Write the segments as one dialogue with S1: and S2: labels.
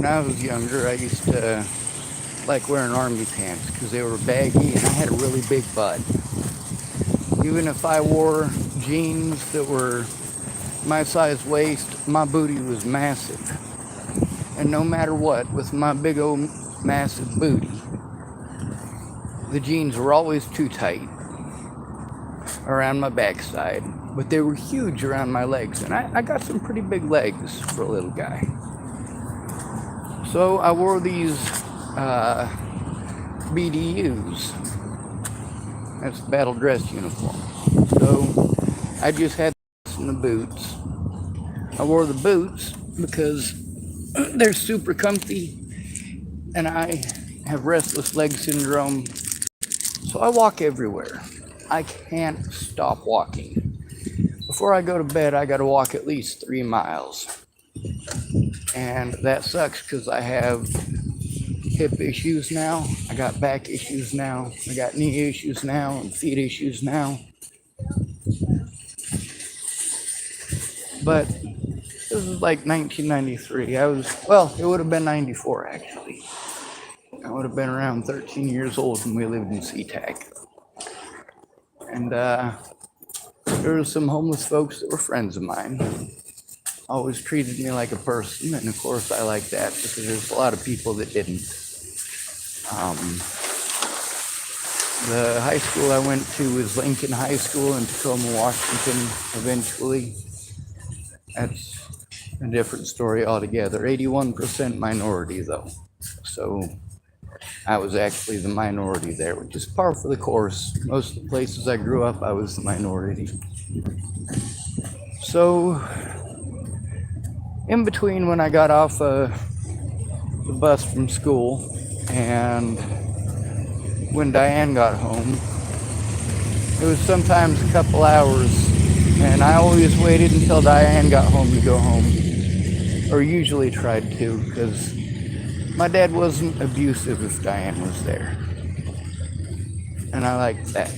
S1: I was younger, I used to like wearing army pants because they were baggy and I had a really big butt. Even if I wore jeans that were my size waist, my booty was massive. And no matter what, with my big old massive booty, the jeans were always too tight around my backside, but they were huge around my legs. And I got some pretty big legs for a little guy. So I wore these BDUs. That's the battle dress uniform. So I just had the boots. I wore the boots because they're super comfy and I have restless leg syndrome. So I walk everywhere. I can't stop walking. Before I go to bed, I got to walk at least 3 miles. And that sucks because I have hip issues now. I got back issues now. I got knee issues now and feet issues now. But this is like 1993. It would have been 94 actually. I would have been around 13 years old when we lived in Seatac. And there were some homeless folks that were friends of mine. Always treated me like a person, and of course I like that because there's a lot of people that didn't. The high school I went to was Lincoln High School in Tacoma, Washington, eventually. That's a different story altogether. 81% minority though. So I was actually the minority there, which is par for the course. Most of the places I grew up, I was the minority. So in between when I got off the bus from school and when Diane got home, it was sometimes a couple hours, and I always waited until Diane got home to go home, or usually tried to, because my dad wasn't abusive if Diane was there, and I liked that.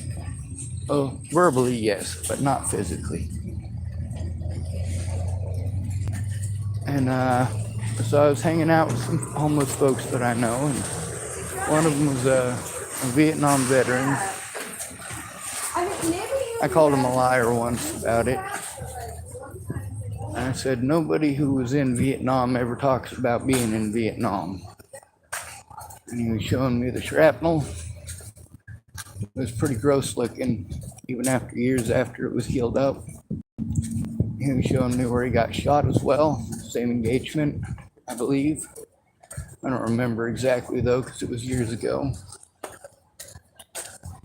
S1: Oh, verbally yes, but not physically. And so I was hanging out with some homeless folks that I know, and one of them was a Vietnam veteran. I called him a liar once about it. I said, nobody who was in Vietnam ever talks about being in Vietnam. And he was showing me the shrapnel. It was pretty gross looking, even after years after it was healed up. He was showing me where he got shot as well. Same engagement, I believe. I don't remember exactly though, because it was years ago.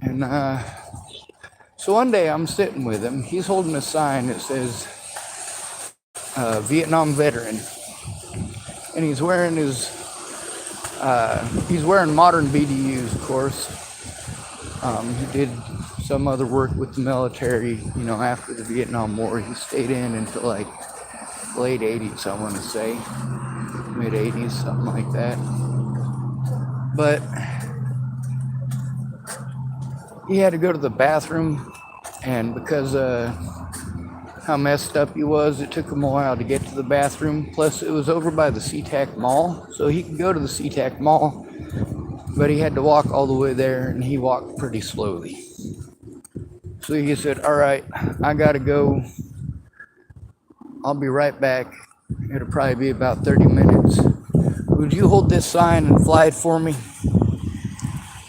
S1: And so one day I'm sitting with him. He's holding a sign that says Vietnam veteran, and he's wearing modern BDUs, of course. He did some other work with the military, after the Vietnam War. He stayed in until like late 80s, I want to say, mid 80s, something like that. But he had to go to the bathroom, and because how messed up he was, it took him a while to get to the bathroom. Plus, it was over by the Seatac Mall, so he could go to the Seatac Mall, but he had to walk all the way there, and he walked pretty slowly. So he said, all right, I gotta go. I'll be right back. It'll probably be about 30 minutes. Would you hold this sign and fly it for me?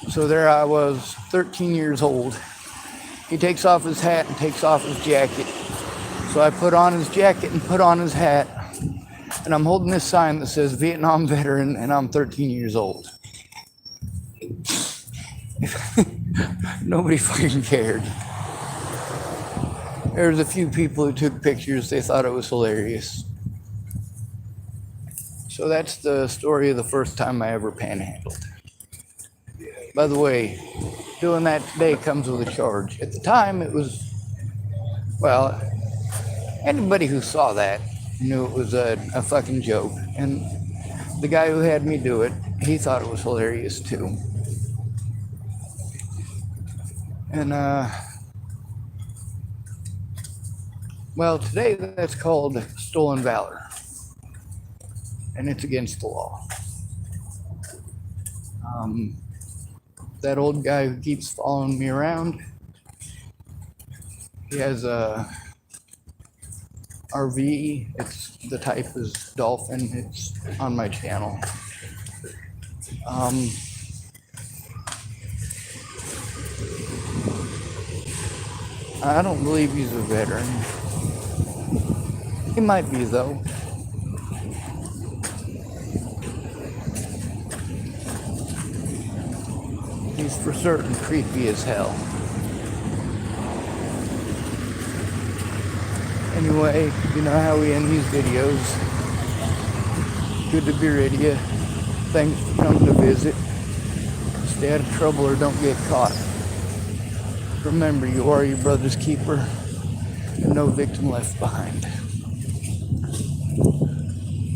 S1: So there I was, 13 years old. He takes off his hat and takes off his jacket. So I put on his jacket and put on his hat. And I'm holding this sign that says Vietnam veteran, and I'm 13 years old. Nobody fucking cared. There was a few people who took pictures. They thought it was hilarious. So that's the story of the first time I ever panhandled. By the way, doing that today comes with a charge. At the time, it was, well, anybody who saw that knew it was a fucking joke. And the guy who had me do it, he thought it was hilarious too. And, well, today that's called stolen valor. and it's against the law. That old guy who keeps following me around, he has a RV. It's the type is Dolphin. It's on my channel. I don't believe he's a veteran. He might be though. He's for certain creepy as hell. Anyway, you know how we end these videos. Good to be with you. Thanks for coming to visit. Stay out of trouble or don't get caught. Remember, you are your brother's keeper, and no victim left behind.